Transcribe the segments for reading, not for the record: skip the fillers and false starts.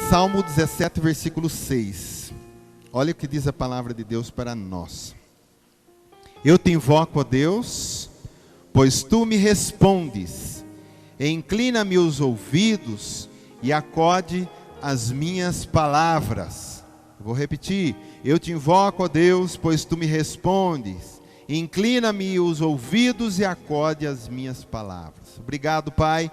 Salmo 17, versículo 6. Olha o que diz a palavra de Deus para nós. Eu te invoco, ó Deus, pois tu me respondes. Inclina-me os ouvidos e acode as minhas palavras. Vou repetir. Eu te invoco, ó Deus, pois tu me respondes. Inclina-me os ouvidos e acode as minhas palavras. Obrigado, Pai,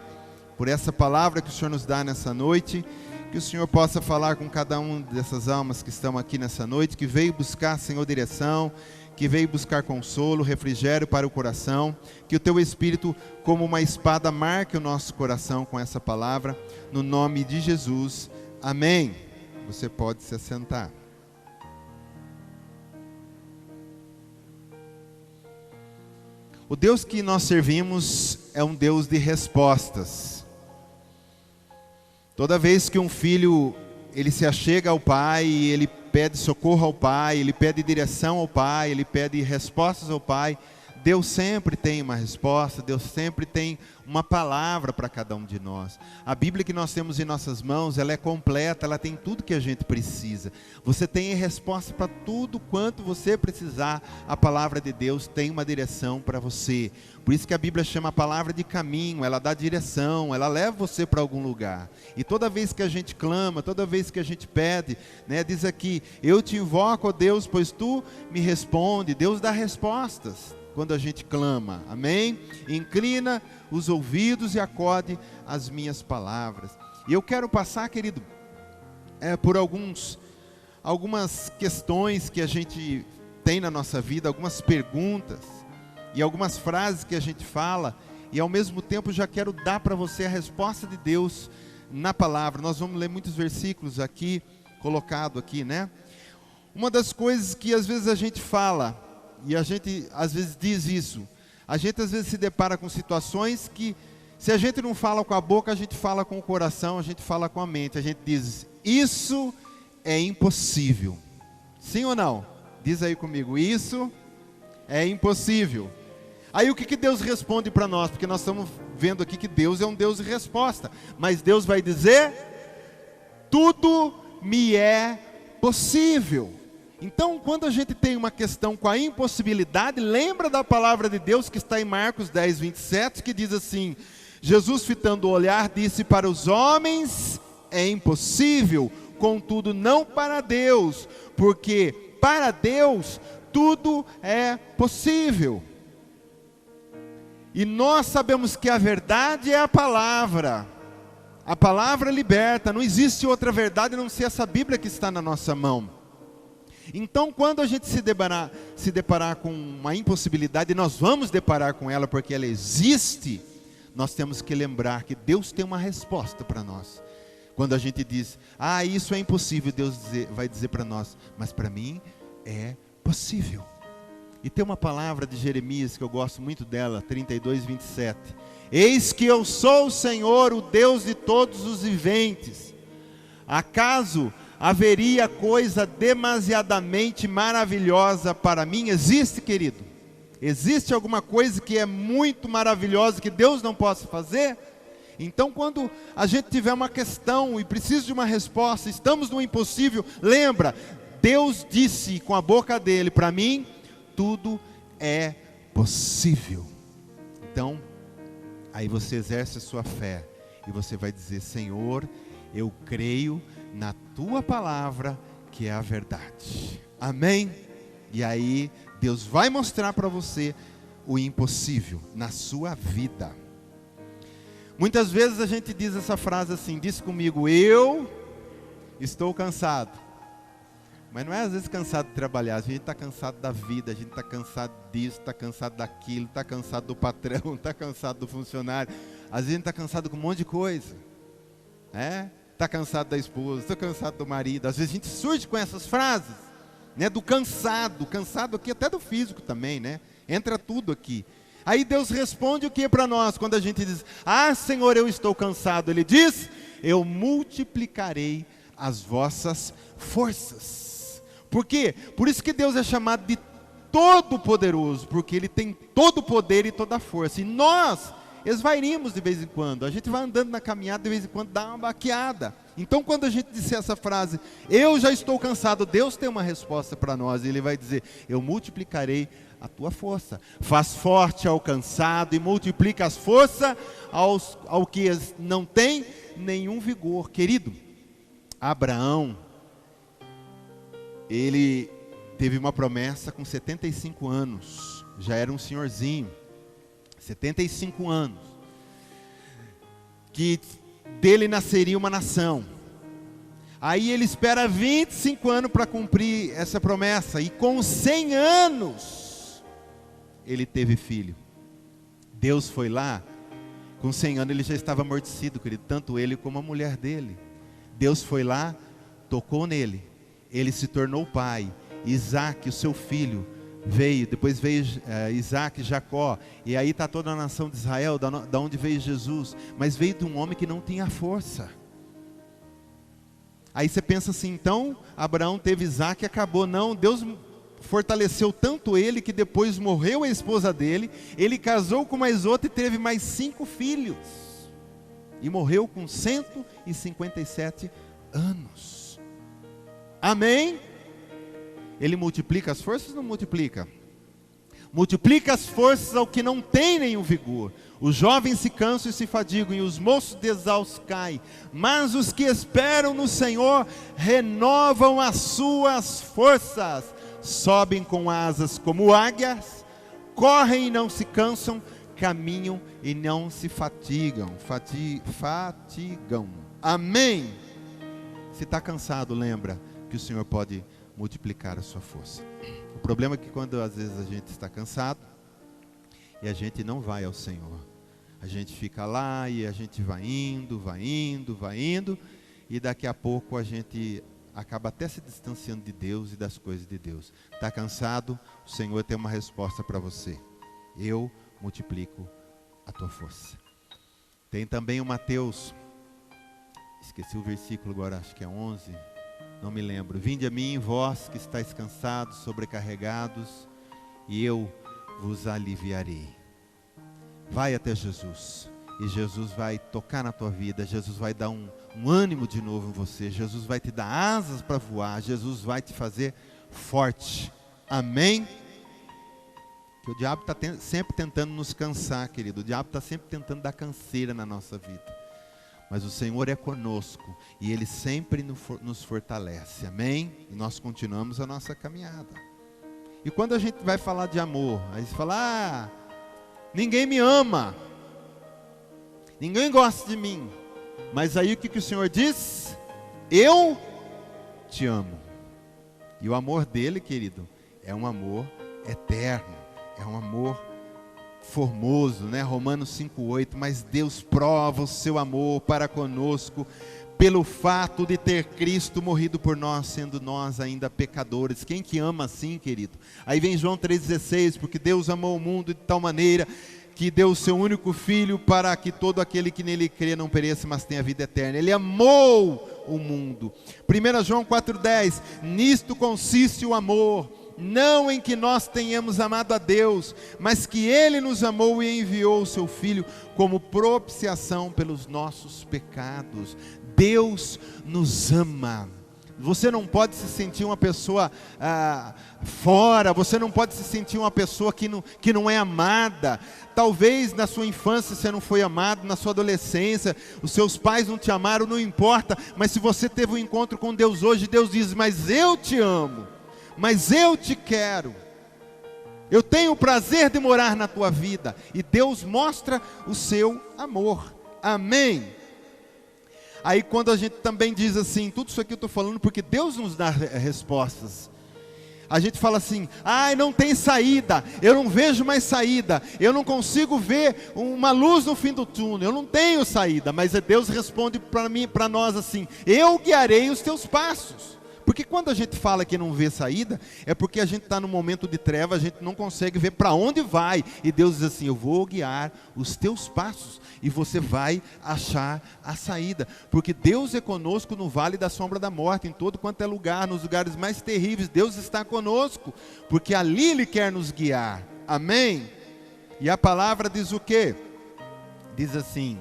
por essa palavra que o Senhor nos dá nessa noite. Que o Senhor possa falar com cada uma dessas almas que estão aqui nessa noite, que veio buscar, Senhor, direção, que veio buscar consolo, refrigério para o coração. Que o Teu Espírito, como uma espada, marque o nosso coração com essa palavra, no nome de Jesus. Amém. Você pode se assentar. O Deus que nós servimos é um Deus de respostas. Toda vez que um filho, ele se achega ao pai, ele pede socorro ao pai, ele pede direção ao pai, ele pede respostas ao pai, Deus sempre tem uma resposta, Deus sempre tem uma palavra para cada um de nós. A Bíblia que nós temos em nossas mãos, ela é completa, ela tem tudo que a gente precisa. Você tem resposta para tudo quanto você precisar. A palavra de Deus tem uma direção para você. Por isso que a Bíblia chama a palavra de caminho, ela dá direção, ela leva você para algum lugar. E toda vez que a gente clama, toda vez que a gente pede, né, diz aqui, eu te invoco, ó Deus, pois tu me responde. Deus dá respostas quando a gente clama, amém? Inclina os ouvidos e acode as minhas palavras. E eu quero passar, querido, por algumas questões que a gente tem na nossa vida, algumas perguntas e algumas frases que a gente fala, e ao mesmo tempo já quero dar para você a resposta de Deus na palavra. Nós vamos ler muitos versículos aqui, colocado aqui, né? Uma das coisas que às vezes a gente fala, e a gente às vezes diz isso, a gente às vezes se depara com situações que, se a gente não fala com a boca, a gente fala com o coração, a gente fala com a mente. A gente diz, isso é impossível. Sim ou não? Diz aí comigo, isso é impossível. Aí o que Deus responde para nós? Porque nós estamos vendo aqui que Deus é um Deus de resposta. Mas Deus vai dizer, tudo me é possível. Então, quando a gente tem uma questão com a impossibilidade, lembra da palavra de Deus que está em Marcos 10, 27, que diz assim, Jesus, fitando o olhar, disse, para os homens é impossível, contudo não para Deus, porque para Deus tudo é possível. E nós sabemos que a verdade é a palavra liberta, não existe outra verdade a não ser essa Bíblia que está na nossa mão. Então, quando a gente se deparar com uma impossibilidade, e nós vamos deparar com ela porque ela existe, nós temos que lembrar que Deus tem uma resposta para nós. Quando a gente diz, isso é impossível, Deus vai dizer para nós, mas para mim é possível. E tem uma palavra de Jeremias que eu gosto muito dela, 32, 27. Eis que eu sou o Senhor, o Deus de todos os viventes. Acaso haveria coisa demasiadamente maravilhosa para mim? Existe, querido? Existe alguma coisa que é muito maravilhosa que Deus não possa fazer? Então, quando a gente tiver uma questão e precisa de uma resposta, estamos no impossível, lembra, Deus disse com a boca dele, para mim, tudo é possível. Então, aí você exerce a sua fé e você vai dizer, Senhor, eu creio na tua palavra que é a verdade. Amém? E aí Deus vai mostrar para você o impossível na sua vida. Muitas vezes a gente diz essa frase assim, diz comigo, eu estou cansado. Mas não é às vezes cansado de trabalhar, a gente está cansado da vida, a gente está cansado disso, está cansado daquilo, está cansado do patrão, está cansado do funcionário. Às vezes a gente está cansado com um monte de coisa. Está cansado da esposa, estou cansado do marido. Às vezes a gente surge com essas frases, né, do cansado aqui até do físico também, né? Entra tudo aqui. Aí Deus responde o que para nós quando a gente diz, Senhor, eu estou cansado. Ele diz, eu multiplicarei as vossas forças. Por quê? Por isso que Deus é chamado de Todo-Poderoso, porque Ele tem todo o poder e toda a força. E nós esvairimos de vez em quando, a gente vai andando na caminhada, de vez em quando dá uma baqueada. Então, quando a gente disser essa frase, eu já estou cansado, Deus tem uma resposta para nós. Ele vai dizer, eu multiplicarei a tua força. Faz forte ao cansado e multiplica as forças ao que não tem nenhum vigor. Querido, Abraão, ele teve uma promessa com 75 anos. Já era um senhorzinho. 75 anos. Que dele nasceria uma nação. Aí ele espera 25 anos para cumprir essa promessa. E com 100 anos, ele teve filho. Deus foi lá, com 100 anos ele já estava amortecido, querido, tanto ele como a mulher dele. Deus foi lá, tocou nele, ele se tornou pai. Isaac, o seu filho, veio, depois veio Isaac, Jacó, e aí está toda a nação de Israel, da onde veio Jesus, mas veio de um homem que não tinha força. Aí você pensa assim, então Abraão teve Isaac e acabou. Não, Deus fortaleceu tanto ele que depois morreu a esposa dele, ele casou com mais outra e teve mais 5 filhos, e morreu com 157 anos. Amém? Ele multiplica as forças ou não multiplica? Multiplica as forças ao que não tem nenhum vigor. Os jovens se cansam e se fadigam, e os moços de exaustos caem. Mas os que esperam no Senhor renovam as suas forças. Sobem com asas como águias, correm e não se cansam, caminham e não se fatigam. Fatigam. Amém? Se está cansado, lembra que o Senhor pode multiplicar a sua força. O problema é que quando às vezes a gente está cansado e a gente não vai ao Senhor, a gente fica lá e a gente vai indo, e daqui a pouco a gente acaba até se distanciando de Deus e das coisas de Deus. Está cansado? O Senhor tem uma resposta para você. Eu multiplico a tua força. Tem também o Mateus, esqueci o versículo agora, acho que é 11, não me lembro. Vinde a mim, vós que estáis cansados, sobrecarregados, e eu vos aliviarei. Vai até Jesus, e Jesus vai tocar na tua vida, Jesus vai dar um ânimo de novo em você, Jesus vai te dar asas para voar, Jesus vai te fazer forte. Amém? Que o diabo está sempre tentando nos cansar, querido, o diabo está sempre tentando dar canseira na nossa vida. Mas o Senhor é conosco e Ele sempre nos fortalece, amém? E nós continuamos a nossa caminhada. E quando a gente vai falar de amor, aí você fala, ninguém me ama, ninguém gosta de mim. Mas aí o que o Senhor diz? Eu te amo. E o amor dele, querido, é um amor eterno, é um amor formoso, né? Romanos 5,8, mas Deus prova o seu amor para conosco pelo fato de ter Cristo morrido por nós, sendo nós ainda pecadores. Quem que ama assim, querido? Aí vem João 3,16, porque Deus amou o mundo de tal maneira que deu o seu único filho para que todo aquele que nele crê não pereça, mas tenha vida eterna. Ele amou o mundo. 1 João 4,10, nisto consiste o amor, não em que nós tenhamos amado a Deus, mas que Ele nos amou e enviou o seu Filho como propiciação pelos nossos pecados. Deus nos ama. Você não pode se sentir uma pessoa fora, você não pode se sentir uma pessoa que não é amada. Talvez na sua infância você não foi amado, na sua adolescência, os seus pais não te amaram, não importa. Mas se você teve um encontro com Deus hoje, Deus diz, mas eu te amo, mas eu te quero. Eu tenho o prazer de morar na tua vida. E Deus mostra o seu amor. Amém? Aí quando a gente também diz assim, tudo isso aqui eu estou falando porque Deus nos dá respostas. A gente fala assim, não tem saída, eu não vejo mais saída, eu não consigo ver uma luz no fim do túnel, eu não tenho saída. Mas Deus responde para nós assim, eu guiarei os teus passos. Porque quando a gente fala que não vê saída, é porque a gente está num momento de treva, a gente não consegue ver para onde vai. E Deus diz assim, eu vou guiar os teus passos e você vai achar a saída. Porque Deus é conosco no vale da sombra da morte, em todo quanto é lugar, nos lugares mais terríveis. Deus está conosco, porque ali Ele quer nos guiar. Amém? E a palavra diz o quê? Diz assim,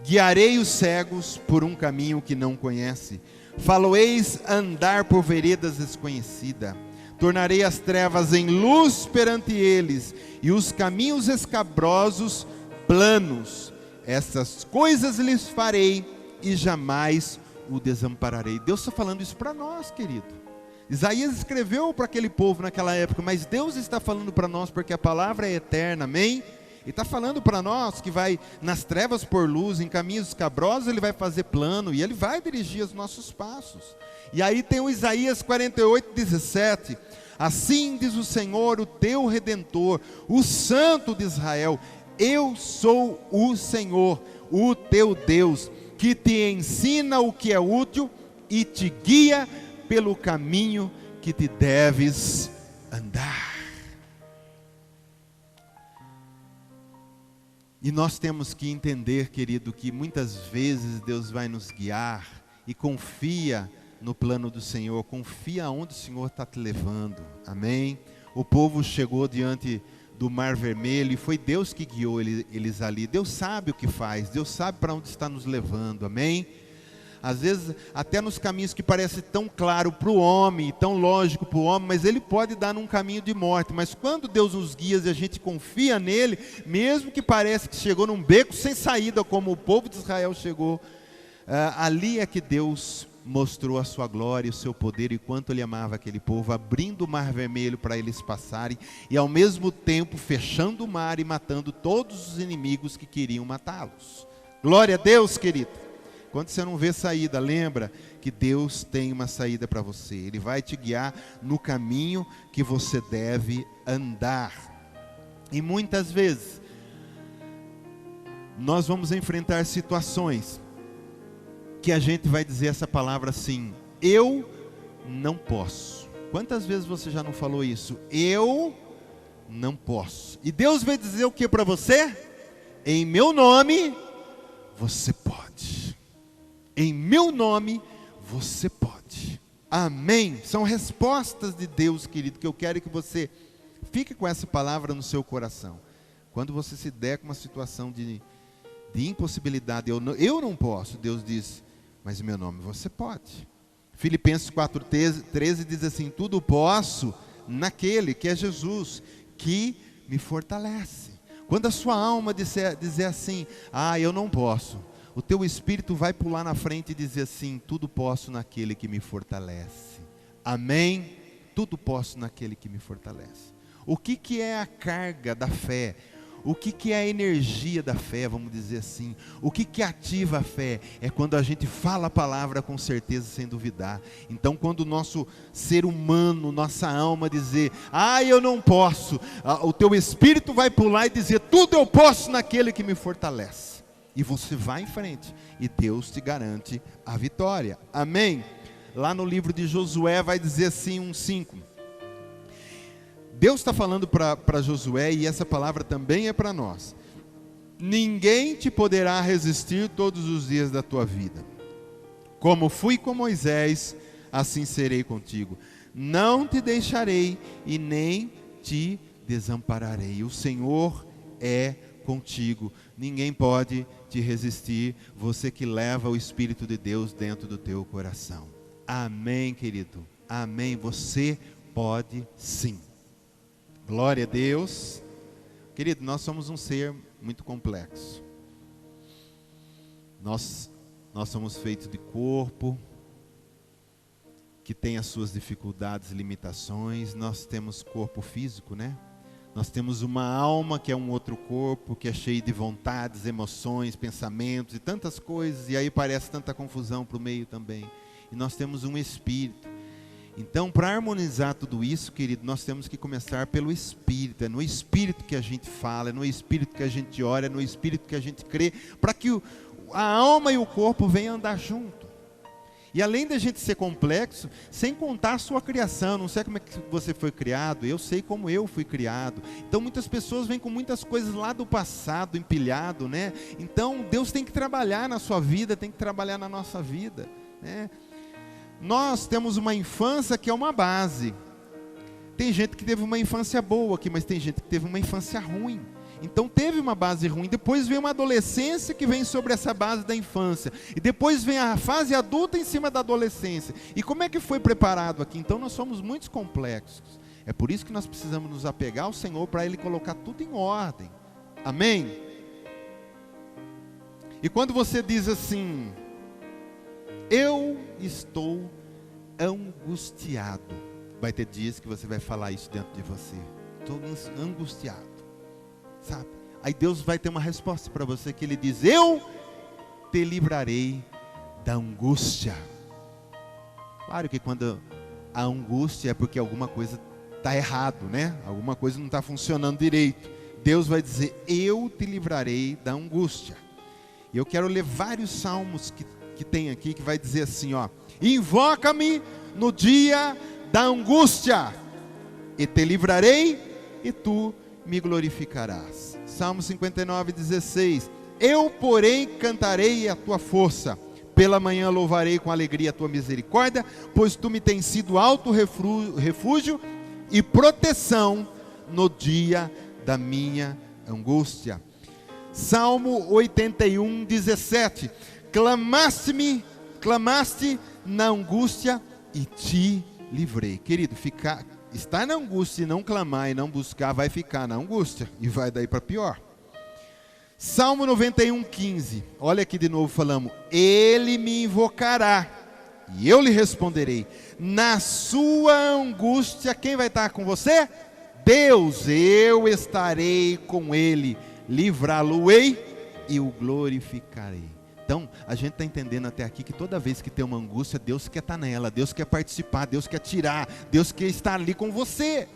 Guiarei os cegos por um caminho que não conhece. Falo-eis andar por veredas desconhecidas. Tornarei as trevas em luz perante eles, e os caminhos escabrosos planos. Essas coisas lhes farei, e jamais o desampararei. Deus está falando isso para nós, querido. Isaías escreveu para aquele povo naquela época, mas Deus está falando para nós, porque a palavra é eterna, amém? E está falando para nós que vai nas trevas por luz, em caminhos escabrosos Ele vai fazer plano, e Ele vai dirigir os nossos passos. E aí tem o Isaías 48:17, assim diz o Senhor, o teu Redentor, o Santo de Israel, eu sou o Senhor, o teu Deus, que te ensina o que é útil e te guia pelo caminho que te deves andar. E nós temos que entender, querido, que muitas vezes Deus vai nos guiar, e confia no plano do Senhor, confia onde o Senhor está te levando, amém? O povo chegou diante do Mar Vermelho, e foi Deus que guiou eles ali. Deus sabe o que faz, Deus sabe para onde está nos levando, amém? Às vezes, até nos caminhos que parecem tão claro para o homem, tão lógico para o homem, mas Ele pode dar num caminho de morte. Mas quando Deus nos guia e a gente confia nele, mesmo que pareça que chegou num beco sem saída, como o povo de Israel chegou, ali é que Deus mostrou a sua glória e o seu poder, e quanto Ele amava aquele povo, abrindo o Mar Vermelho para eles passarem, e ao mesmo tempo fechando o mar e matando todos os inimigos que queriam matá-los. Glória a Deus, querido. Quando você não vê saída, lembra que Deus tem uma saída para você. Ele vai te guiar no caminho que você deve andar. E muitas vezes, nós vamos enfrentar situações que a gente vai dizer essa palavra assim: eu não posso. Quantas vezes você já não falou isso? Eu não posso. E Deus vai dizer o que para você? Em meu nome, você pode. Em meu nome, você pode. Amém? São respostas de Deus, querido, que eu quero que você fique com essa palavra no seu coração. Quando você se der com uma situação de impossibilidade, eu não posso, Deus diz, mas em meu nome você pode. Filipenses 4:13 diz assim: tudo posso naquele que é Jesus, que me fortalece. Quando a sua alma dizer assim: eu não posso, o teu espírito vai pular na frente e dizer assim: tudo posso naquele que me fortalece. Amém? Tudo posso naquele que me fortalece. O que é a carga da fé? O que é a energia da fé, vamos dizer assim? O que ativa a fé? É quando a gente fala a palavra com certeza, sem duvidar. Então, quando o nosso ser humano, nossa alma dizer: eu não posso, o teu espírito vai pular e dizer: tudo eu posso naquele que me fortalece. E você vai em frente, e Deus te garante a vitória. Amém? Lá no livro de Josué vai dizer assim, 1:5. Deus está falando para Josué, e essa palavra também é para nós. Ninguém te poderá resistir todos os dias da tua vida. Como fui com Moisés, assim serei contigo. Não te deixarei e nem te desampararei. O Senhor é contigo. Ninguém pode te resistir, você que leva o Espírito de Deus dentro do teu coração. Amém, querido? Amém. Você pode sim. Glória a Deus. Querido, nós somos um ser muito complexo. Nós somos feitos de corpo, que tem as suas dificuldades e limitações. Nós temos corpo físico, né? Nós temos uma alma que é um outro corpo, que é cheio de vontades, emoções, pensamentos e tantas coisas, e aí parece tanta confusão para o meio também. E nós temos um espírito. Então, para harmonizar tudo isso, querido, nós temos que começar pelo Espírito. É no Espírito que a gente fala, é no Espírito que a gente ora, é no Espírito que a gente crê, para que a alma e o corpo venham andar junto. E além da gente ser complexo, sem contar a sua criação, eu não sei como é que você foi criado, eu sei como eu fui criado. Então muitas pessoas vêm com muitas coisas lá do passado, empilhado, né? Então Deus tem que trabalhar na sua vida, tem que trabalhar na nossa vida, né? Nós temos uma infância que é uma base. Tem gente que teve uma infância boa aqui, mas tem gente que teve uma infância ruim. Então teve uma base ruim, depois vem uma adolescência que vem sobre essa base da infância, e depois vem a fase adulta em cima da adolescência. E como é que foi preparado aqui? Então nós somos muito complexos. É por isso que nós precisamos nos apegar ao Senhor, para Ele colocar tudo em ordem. Amém? E quando você diz assim, eu estou angustiado, vai ter dias que você vai falar isso dentro de você. Estou angustiado, sabe? Aí Deus vai ter uma resposta para você, que Ele diz, eu te livrarei da angústia. Claro que quando a angústia é porque alguma coisa está errado, né? Alguma coisa não está funcionando direito. Deus vai dizer, eu te livrarei da angústia. E eu quero ler vários salmos que tem aqui, que vai dizer assim, ó, invoca-me no dia da angústia, e te livrarei, e tu me glorificarás. Salmo 59:16, eu porém cantarei a tua força, pela manhã louvarei com alegria a tua misericórdia, pois tu me tens sido alto refúgio e proteção no dia da minha angústia. Salmo 81:17, clamaste na angústia e te livrei. Querido, estar na angústia e não clamar e não buscar, vai ficar na angústia e vai daí para pior. Salmo 91:15, olha aqui de novo falamos, ele me invocará e eu lhe responderei. Na sua angústia, quem vai estar com você? Deus, eu estarei com ele, livrá-lo-ei e o glorificarei. Então, a gente está entendendo até aqui que toda vez que tem uma angústia, Deus quer estar nela, Deus quer participar, Deus quer tirar, Deus quer estar ali com você.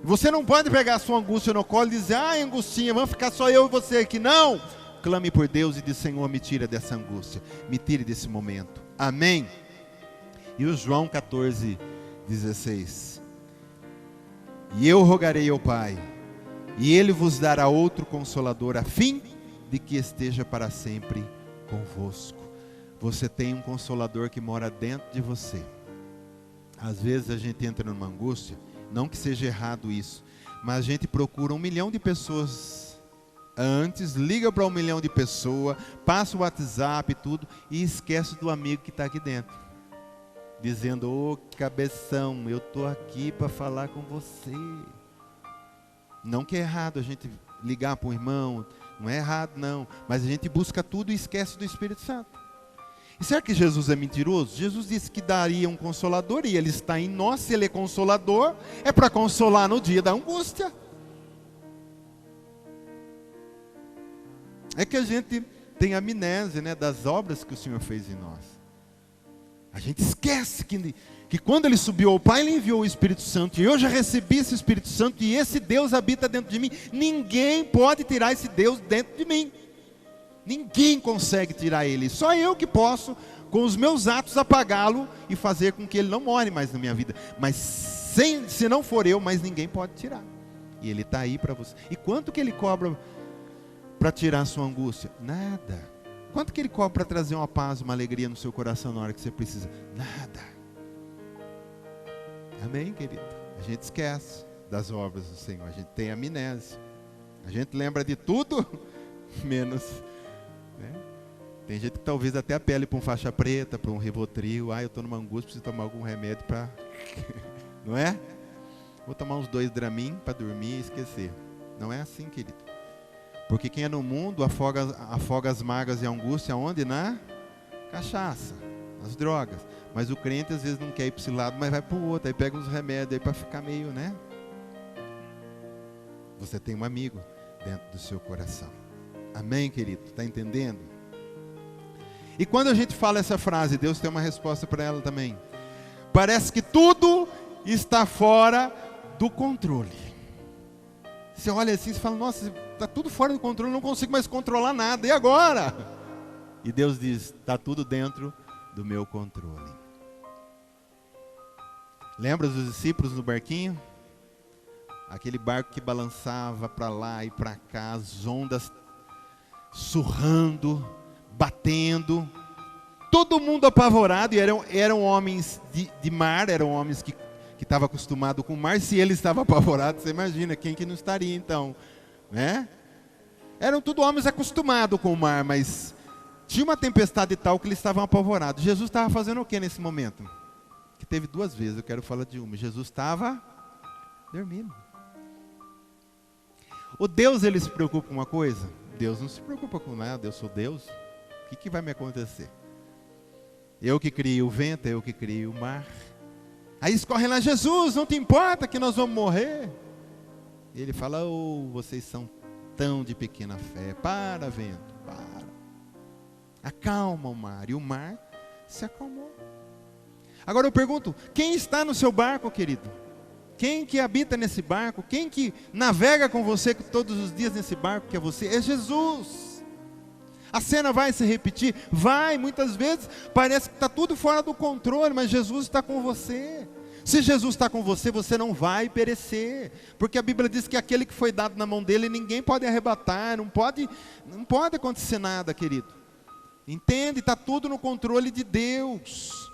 Você não pode pegar a sua angústia no colo e dizer, ai angustinha, vamos ficar só eu e você aqui. Não! Clame por Deus e diz, Senhor, me tira dessa angústia, me tire desse momento. Amém? E o João 14:16, e eu rogarei ao Pai, e Ele vos dará outro Consolador, a fim de que esteja para sempre convosco. Você tem um Consolador que mora dentro de você. Às vezes a gente entra numa angústia, não que seja errado isso, mas a gente procura 1 milhão de pessoas antes, liga para 1 milhão de pessoas, passa o WhatsApp e tudo, e esquece do amigo que está aqui dentro, dizendo, ô cabeção, eu estou aqui para falar com você. Não que é errado a gente ligar para um irmão, não é errado não, mas a gente busca tudo e esquece do Espírito Santo. E será que Jesus é mentiroso? Jesus disse que daria um Consolador, e Ele está em nós. Se Ele é Consolador, é para consolar no dia da angústia. É que a gente tem amnésia, né, das obras que o Senhor fez em nós. A gente esquece que quando Ele subiu ao Pai, Ele enviou o Espírito Santo, e eu já recebi esse Espírito Santo, e esse Deus habita dentro de mim. Ninguém pode tirar esse Deus dentro de mim. Ninguém consegue tirar Ele, só eu que posso, com os meus atos, apagá-lo e fazer com que Ele não more mais na minha vida. Mas se não for eu, mais ninguém pode tirar. E Ele está aí para você. E quanto que Ele cobra para tirar a sua angústia? Nada. Quanto que Ele cobra para trazer uma paz, uma alegria no seu coração na hora que você precisa? Nada. Amém, querido? A gente esquece das obras do Senhor, a gente tem amnésia. A gente lembra de tudo, menos... né? Tem gente que talvez até apele para um faixa preta, para um Rivotril. Eu estou numa angústia, preciso tomar algum remédio para... não é? Vou tomar uns 2 Dramin para dormir e esquecer. Não é assim, querido. Porque quem é no mundo afoga as mágoas e a angústia onde? Na cachaça, nas drogas. Mas o crente às vezes não quer ir para esse lado, mas vai para o outro. Aí pega uns remédios aí para ficar meio, né? Você tem um amigo dentro do seu coração. Amém, querido? Está entendendo? E quando a gente fala essa frase, Deus tem uma resposta para ela também. Parece que tudo está fora do controle. Você olha assim e fala, nossa, está tudo fora do controle, não consigo mais controlar nada, e agora? E Deus diz, está tudo dentro do meu controle. Lembra dos discípulos no barquinho? Aquele barco que balançava para lá e para cá, as ondas surrando, batendo, todo mundo apavorado, e eram homens de mar, eram homens que estavam acostumados com o mar. Se ele estava apavorado, você imagina, quem que não estaria então? né? Eram tudo homens acostumados com o mar, mas tinha uma tempestade tal que eles estavam apavorados. Jesus estava fazendo o que nesse momento? Que teve 2 vezes, eu quero falar de uma. Jesus estava dormindo. O Deus, ele se preocupa com uma coisa? Deus não se preocupa com nada. Eu sou Deus. O que vai me acontecer? Eu que criei o vento, eu que criei o mar. Aí eles correm lá: Jesus, não te importa que nós vamos morrer? E ele fala: oh, vocês são tão de pequena fé. Para, vento, para. Acalma o mar. E o mar se acalmou. Agora eu pergunto: quem está no seu barco, querido? Quem que habita nesse barco? Quem que navega com você todos os dias nesse barco que é você? É Jesus. A cena vai se repetir? Vai, muitas vezes parece que está tudo fora do controle, mas Jesus está com você. Se Jesus está com você, você não vai perecer, porque a Bíblia diz que aquele que foi dado na mão dele, ninguém pode arrebatar, não pode acontecer nada, querido. Entende? Está tudo no controle de Deus.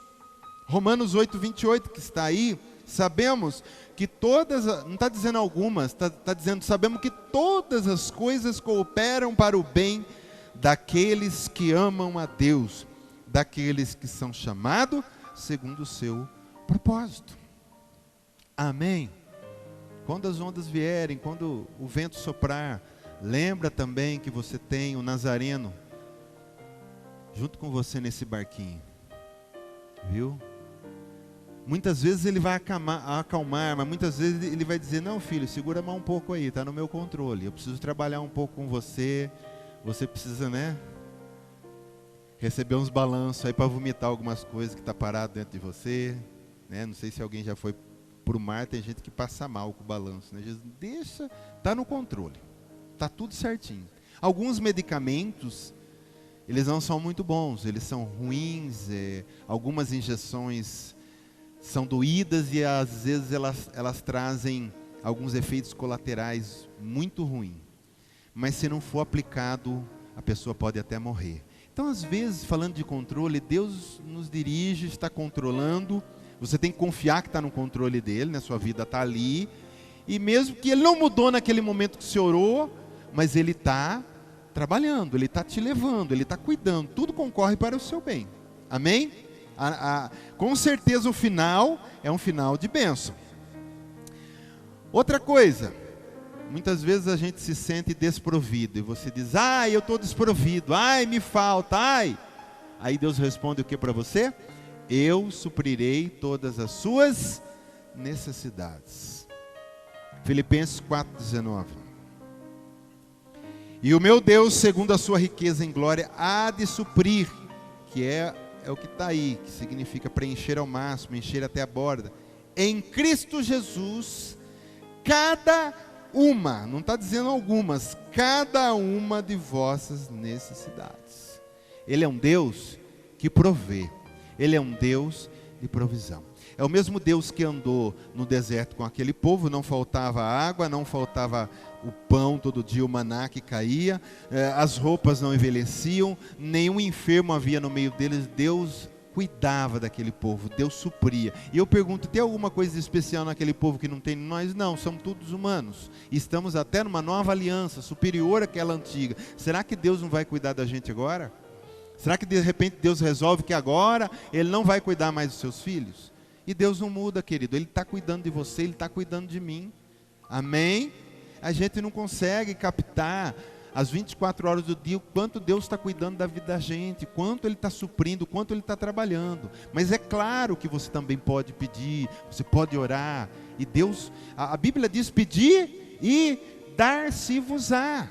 Romanos 8:28, que está aí, sabemos que todas, não está dizendo algumas, está dizendo, sabemos que todas as coisas cooperam para o bem daqueles que amam a Deus, daqueles que são chamados segundo o seu propósito. Amém? Quando as ondas vierem, quando o vento soprar, lembra também que você tem o Nazareno junto com você nesse barquinho, viu? Muitas vezes ele vai acalmar, mas muitas vezes ele vai dizer: não, filho, segura a mão um pouco aí, está no meu controle, eu preciso trabalhar um pouco com você. Você precisa, né, receber uns balanços aí para vomitar algumas coisas que está parado dentro de você, né? Não sei se alguém já foi para o mar, tem gente que passa mal com o balanço, né? Jesus, deixa, está no controle, está tudo certinho. Alguns medicamentos, eles não são muito bons, eles são ruins, algumas injeções são doídas e às vezes elas trazem alguns efeitos colaterais muito ruins. Mas se não for aplicado, a pessoa pode até morrer. Então, às vezes, falando de controle, Deus nos dirige, está controlando. Você tem que confiar que está no controle dele, né? Sua vida está ali. E mesmo que ele não mudou naquele momento que você orou, mas ele está trabalhando, ele está te levando, ele está cuidando. Tudo concorre para o seu bem. Amém? Com certeza o final é um final de bênção. Outra coisa. Muitas vezes a gente se sente desprovido e você diz: ai, eu estou desprovido, ai, me falta, ai. Aí Deus responde o que para você? Eu suprirei todas as suas necessidades. Filipenses 4:19. E o meu Deus, segundo a sua riqueza em glória, há de suprir, que é o que está aí, que significa preencher ao máximo, encher até a borda, em Cristo Jesus, não está dizendo algumas, cada uma de vossas necessidades. Ele é um Deus que provê, ele é um Deus de provisão. É o mesmo Deus que andou no deserto com aquele povo, não faltava água, não faltava o pão todo dia, o maná que caía, as roupas não envelheciam, nenhum enfermo havia no meio deles. Deus cuidava daquele povo, Deus supria. E eu pergunto, tem alguma coisa especial naquele povo que não tem em nós? Não, somos todos humanos. Estamos até numa nova aliança, superior àquela antiga. Será que Deus não vai cuidar da gente agora? Será que de repente Deus resolve que agora Ele não vai cuidar mais dos seus filhos? E Deus não muda, querido. Ele está cuidando de você, Ele está cuidando de mim. Amém? A gente não consegue captar às 24 horas do dia o quanto Deus está cuidando da vida da gente, quanto Ele está suprindo, quanto Ele está trabalhando. Mas é claro que você também pode pedir, você pode orar. E Deus, a Bíblia diz: pedir e dar-se-vos-á.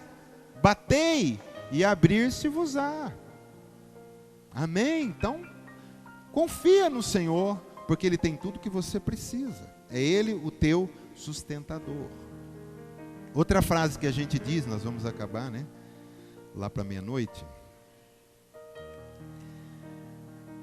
Batei e abrir-se-vos-á. Amém? Então, confia no Senhor, porque Ele tem tudo que você precisa. É Ele o teu sustentador. Outra frase que a gente diz, nós vamos acabar, né? Lá para meia-noite.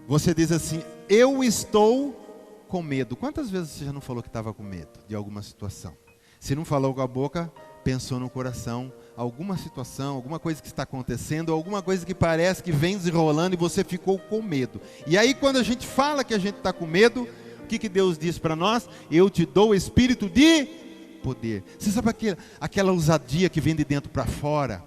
Você diz assim: eu estou com medo. Quantas vezes você já não falou que estava com medo de alguma situação? Se não falou com a boca, pensou no coração, alguma situação, alguma coisa que está acontecendo, alguma coisa que parece que vem desenrolando e você ficou com medo. E aí quando a gente fala que a gente está com medo, o que Deus diz para nós? Eu te dou o espírito de poder. Você sabe aquela ousadia que vem de dentro para fora?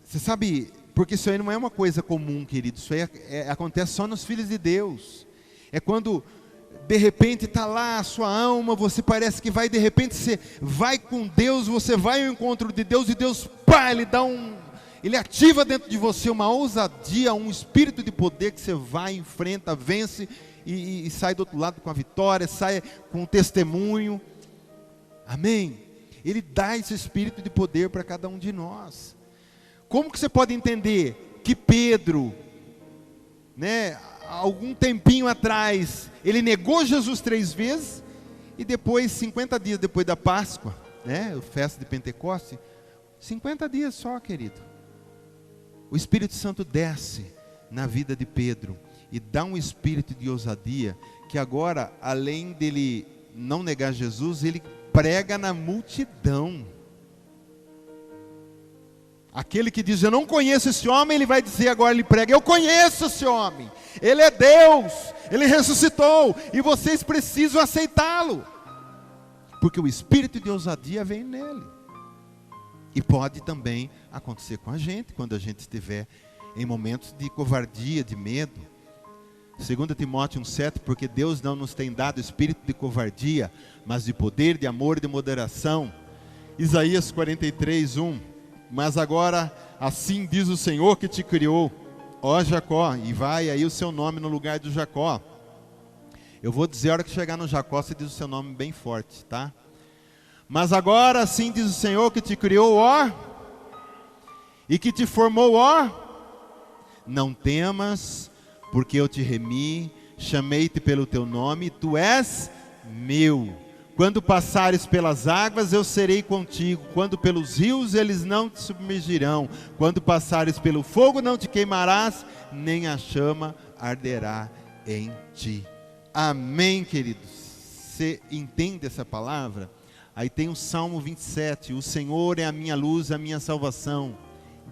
Você sabe, porque isso aí não é uma coisa comum, querido. Isso aí acontece só nos filhos de Deus. É quando, de repente, está lá a sua alma, você parece que vai, de repente, você vai com Deus, você vai ao encontro de Deus, e Deus, pá, Ele ativa dentro de você uma ousadia, um espírito de poder que você vai, enfrenta, vence e sai do outro lado com a vitória, sai com o testemunho. Amém? Ele dá esse espírito de poder para cada um de nós. Como que você pode entender que Pedro, algum tempinho atrás, ele negou Jesus 3 vezes, e depois, 50 dias depois da Páscoa, a festa de Pentecostes, 50 dias só, querido, o Espírito Santo desce na vida de Pedro e dá um espírito de ousadia, que agora, além dele não negar Jesus, ele prega na multidão. Aquele que diz, eu não conheço esse homem, ele vai dizer agora, ele prega, eu conheço esse homem, ele é Deus, ele ressuscitou, e vocês precisam aceitá-lo, porque o espírito de ousadia vem nele. E pode também acontecer com a gente, quando a gente estiver em momentos de covardia, de medo. 2 Timóteo 1,7, porque Deus não nos tem dado espírito de covardia, mas de poder, de amor e de moderação. Isaías 43:1, mas agora assim diz o Senhor que te criou, ó Jacó, e vai aí o seu nome no lugar do Jacó. Eu vou dizer, a hora que chegar no Jacó, você diz o seu nome bem forte, tá? Mas agora assim diz o Senhor que te criou, ó, e que te formou, ó, não temas, porque eu te remi, chamei-te pelo teu nome, tu és meu. Quando passares pelas águas, eu serei contigo. Quando pelos rios, eles não te submergirão. Quando passares pelo fogo, não te queimarás, nem a chama arderá em ti. Amém, queridos? Você entende essa palavra? Aí tem o Salmo 27. O Senhor é a minha luz, a minha salvação.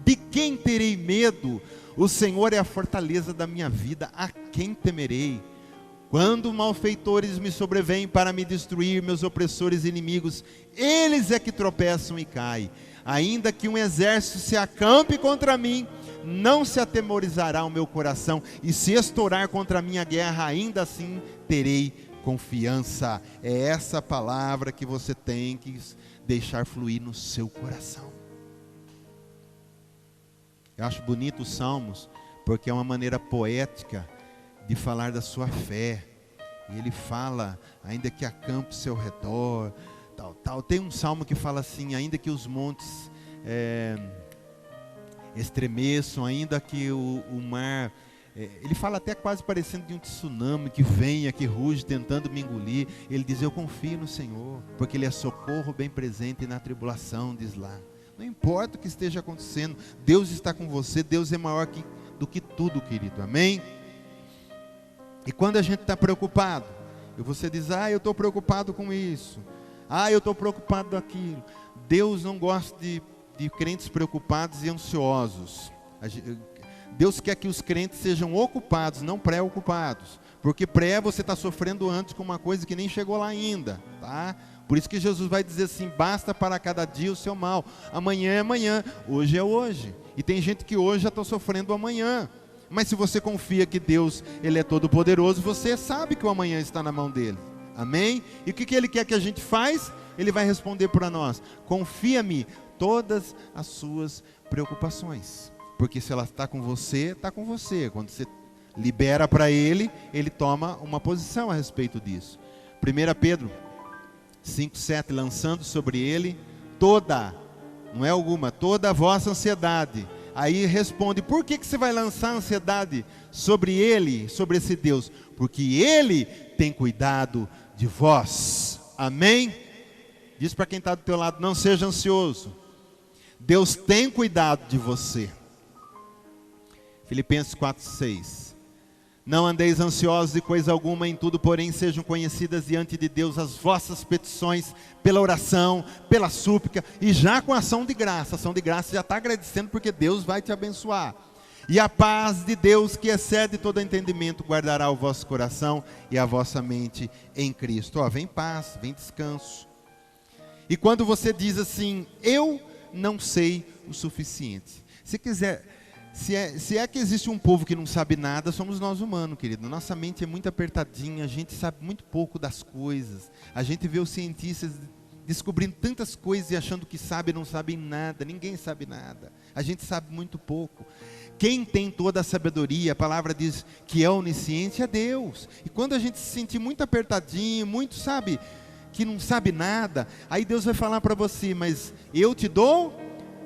De quem terei medo? O Senhor é a fortaleza da minha vida. A quem temerei? Quando malfeitores me sobrevêm para me destruir, meus opressores e inimigos, eles é que tropeçam e caem. Ainda que um exército se acampe contra mim, não se atemorizará o meu coração. E se estourar contra a minha guerra, ainda assim terei confiança. É essa palavra que você tem que deixar fluir no seu coração. Eu acho bonito os Salmos, porque é uma maneira poética de falar da sua fé. E ele fala, ainda que acampe ao seu redor, tal. Tem um salmo que fala assim, ainda que os montes estremeçam, ainda que o mar... ele fala até quase parecendo de um tsunami que venha, que ruge, tentando me engolir. Ele diz, eu confio no Senhor, porque Ele é socorro bem presente na tribulação, diz lá. Não importa o que esteja acontecendo, Deus está com você, Deus é maior do que tudo, querido, amém? E quando a gente está preocupado, e você diz, eu estou preocupado com isso, eu estou preocupado daquilo. Deus não gosta de crentes preocupados e ansiosos. Deus quer que os crentes sejam ocupados, não preocupados. Porque você está sofrendo antes com uma coisa que nem chegou lá ainda, tá? Por isso que Jesus vai dizer assim, basta para cada dia o seu mal. Amanhã é amanhã, hoje é hoje. E tem gente que hoje já está sofrendo amanhã. Mas se você confia que Deus, Ele é todo poderoso, você sabe que o amanhã está na mão dEle. Amém? E o que Ele quer que a gente faz? Ele vai responder para nós, confia-me todas as suas preocupações. Porque se ela está com você, está com você. Quando você libera para Ele, Ele toma uma posição a respeito disso. 1 Pedro 5,7, lançando sobre Ele toda, não é alguma, toda a vossa ansiedade. Aí responde, por que você vai lançar a ansiedade sobre Ele, sobre esse Deus? Porque Ele tem cuidado de vós. Amém? Diz para quem está do teu lado, não seja ansioso. Deus tem cuidado de você. Filipenses 4,6. Não andeis ansiosos de coisa alguma, em tudo, porém, sejam conhecidas diante de Deus as vossas petições, pela oração, pela súplica, e já com ação de graça. Ação de graça já está agradecendo, porque Deus vai te abençoar. E a paz de Deus, que excede todo entendimento, guardará o vosso coração e a vossa mente em Cristo. Vem paz, vem descanso. E quando você diz assim, eu não sei o suficiente. Se quiser, se é que existe um povo que não sabe nada, somos nós humanos, querido. Nossa mente é muito apertadinha, a gente sabe muito pouco das coisas. A gente vê os cientistas descobrindo tantas coisas e achando que sabe, não sabem nada. Ninguém sabe nada. A gente sabe muito pouco. Quem tem toda a sabedoria, a palavra diz que é onisciente, é Deus. E quando a gente se sentir muito apertadinho, muito, sabe, que não sabe nada, aí Deus vai falar para você, mas eu te dou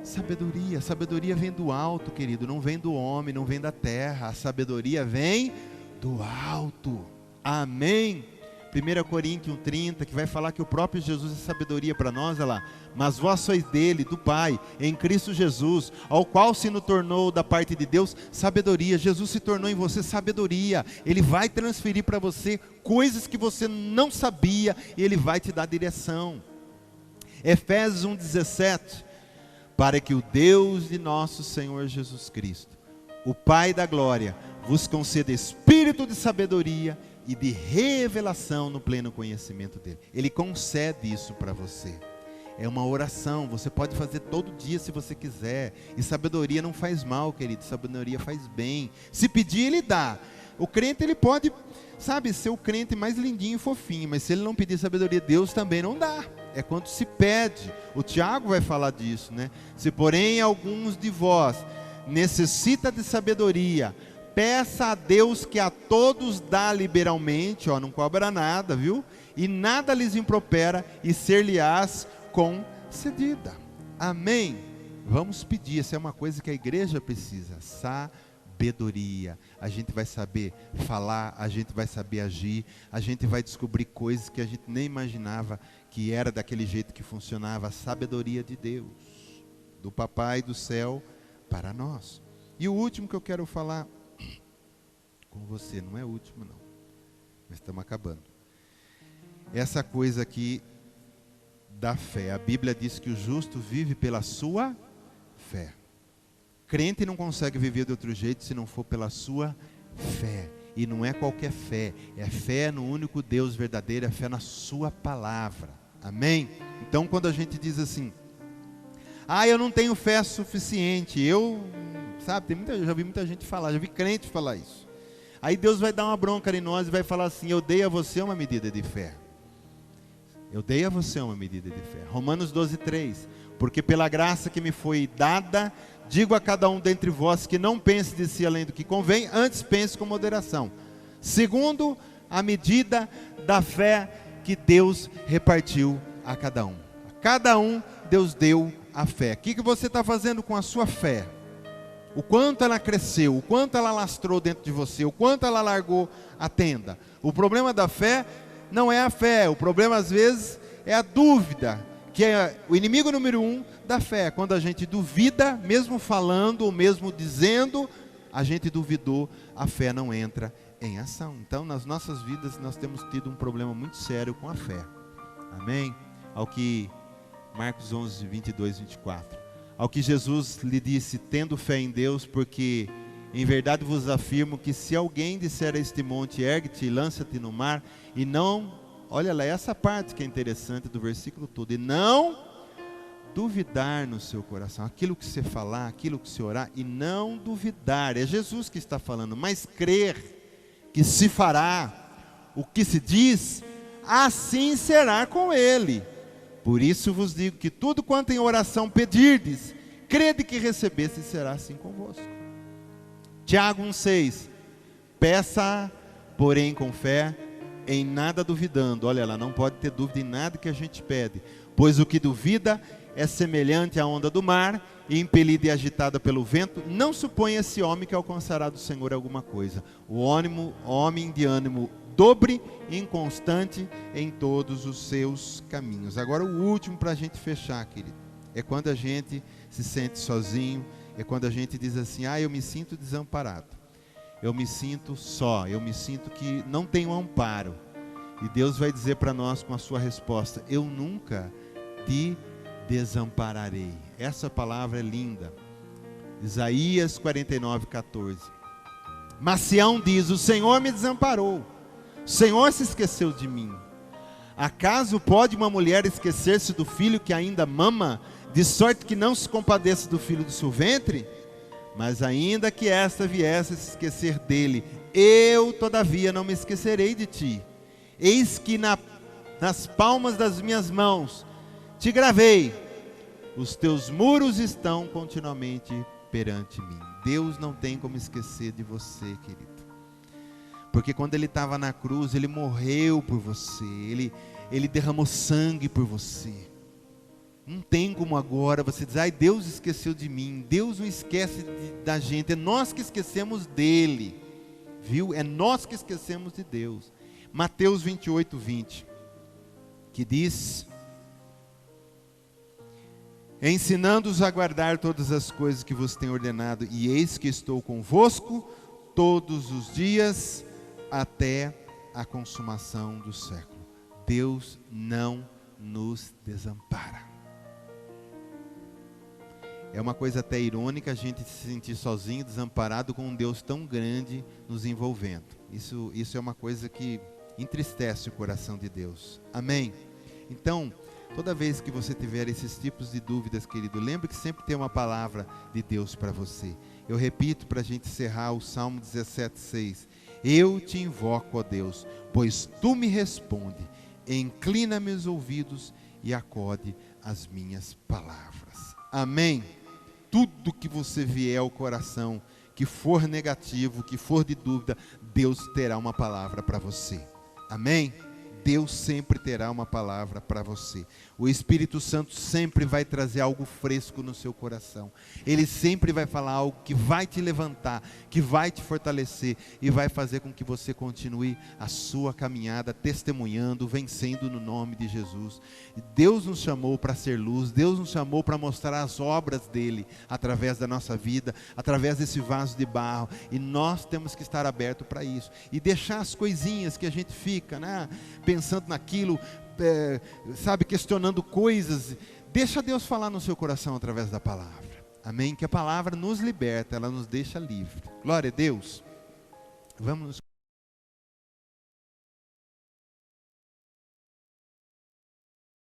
sabedoria. Sabedoria vem do alto, querido, não vem do homem, não vem da terra. A sabedoria vem do alto. Amém? 1 Coríntios 30, que vai falar que o próprio Jesus é sabedoria para nós, olha lá. Mas vós sois dele, do Pai, em Cristo Jesus, ao qual se nos tornou da parte de Deus sabedoria. Jesus se tornou em você sabedoria. Ele vai transferir para você coisas que você não sabia e Ele vai te dar direção. Efésios 1,17, para que o Deus de nosso Senhor Jesus Cristo, o Pai da glória, vos conceda espírito de sabedoria e de revelação no pleno conhecimento dele. Ele concede isso para você. É uma oração, você pode fazer todo dia se você quiser. E sabedoria não faz mal, querido, sabedoria faz bem. Se pedir, ele dá. O crente, ele pode, sabe, ser o crente mais lindinho e fofinho, mas se ele não pedir sabedoria, Deus também não dá. É quando se pede. O Tiago vai falar disso, né? Se porém alguns de vós necessita de sabedoria, peça a Deus que a todos dá liberalmente, ó, não cobra nada, viu? E nada lhes impropera, e ser-lhe-ás concedida. Amém? Vamos pedir, essa é uma coisa que a igreja precisa, sabedoria. A gente vai saber falar, a gente vai saber agir, a gente vai descobrir coisas que a gente nem imaginava que era daquele jeito que funcionava. A sabedoria de Deus, do Papai do céu para nós. E o último que eu quero falar com você, não é o último não, mas estamos acabando. Essa coisa aqui da fé. A Bíblia diz que o justo vive pela sua fé. Crente não consegue viver de outro jeito se não for pela sua fé. E não é qualquer fé, é fé no único Deus verdadeiro, é fé na sua palavra. Amém? Então quando a gente diz assim, eu não tenho fé suficiente, sabe, eu já vi muita gente falar, já vi crente falar isso. Aí Deus vai dar uma bronca em nós e vai falar assim, eu dei a você uma medida de fé. Eu dei a você uma medida de fé. Romanos 12:3, porque pela graça que me foi dada, digo a cada um dentre vós que não pense de si além do que convém, antes pense com moderação, segundo a medida da fé que Deus repartiu a cada um. A cada um Deus deu a fé. O que você está fazendo com a sua fé? O quanto ela cresceu, o quanto ela lastrou dentro de você, o quanto ela largou a tenda. O problema da fé não é a fé, o problema às vezes é a dúvida, que é o inimigo número 1 da fé. Quando a gente duvida, mesmo falando ou mesmo dizendo, a gente duvidou, a fé não entra em ação. Então nas nossas vidas nós temos tido um problema muito sério com a fé. Amém? Ao que Marcos 11, 22, 24. Ao que Jesus lhe disse, tendo fé em Deus, porque em verdade vos afirmo que se alguém disser a este monte, ergue-te e lança-te no mar, e não, olha lá, essa parte que é interessante do versículo todo, e não duvidar no seu coração, aquilo que você falar, aquilo que você orar, e não duvidar, é Jesus que está falando, mas crer que se fará o que se diz, assim será com ele. Por isso vos digo que tudo quanto em oração pedirdes, crede que recebeste, será assim convosco. Tiago 1,6, peça, porém com fé, em nada duvidando. Olha lá, não pode ter dúvida em nada que a gente pede, pois o que duvida é semelhante à onda do mar, e impelida e agitada pelo vento. Não supõe esse homem que alcançará do Senhor alguma coisa. O homem de ânimo dobre, inconstante em todos os seus caminhos. Agora o último para a gente fechar, querido, é quando a gente se sente sozinho, é quando a gente diz assim, eu me sinto desamparado, eu me sinto só, eu me sinto que não tenho amparo. E Deus vai dizer para nós com a sua resposta, eu nunca te desampararei. Essa palavra é linda. Isaías 49:14. Mas Sião diz, o Senhor me desamparou, o Senhor se esqueceu de mim. Acaso pode uma mulher esquecer-se do filho que ainda mama, de sorte que não se compadeça do filho do seu ventre? Mas ainda que esta viesse a se esquecer dele, eu todavia não me esquecerei de ti. Eis que nas palmas das minhas mãos te gravei, os teus muros estão continuamente perante mim. Deus não tem como esquecer de você, querido. Porque quando ele estava na cruz, ele morreu por você, ele derramou sangue por você. Não tem como agora você dizer, ai, Deus esqueceu de mim. Deus não esquece da gente, é nós que esquecemos dele, viu? É nós que esquecemos de Deus. Mateus 28, 20, que diz: ensinando-os a guardar todas as coisas que vos tenho ordenado, e eis que estou convosco todos os dias, até a consumação do século. Deus não nos desampara. É uma coisa até irônica a gente se sentir sozinho, desamparado, com um Deus tão grande nos envolvendo. Isso é uma coisa que entristece o coração de Deus. Amém? Então, toda vez que você tiver esses tipos de dúvidas, querido, lembre que sempre tem uma palavra de Deus para você. Eu repito para a gente encerrar o Salmo 17,6. Eu te invoco, ó Deus, pois tu me responde. Inclina meus ouvidos e acode as minhas palavras. Amém? Tudo que você vier ao coração, que for negativo, que for de dúvida, Deus terá uma palavra para você. Amém? Deus sempre terá uma palavra para você. O Espírito Santo sempre vai trazer algo fresco no seu coração. Ele sempre vai falar algo que vai te levantar, que vai te fortalecer e vai fazer com que você continue a sua caminhada testemunhando, vencendo no nome de Jesus. Deus nos chamou para ser luz, Deus nos chamou para mostrar as obras dele através da nossa vida, através desse vaso de barro, e nós temos que estar abertos para isso e deixar as coisinhas que a gente fica, né, pensando naquilo, sabe, questionando coisas. Deixa Deus falar no seu coração através da palavra. Amém? Que a palavra nos liberta, ela nos deixa livre. Glória a Deus. Vamos nos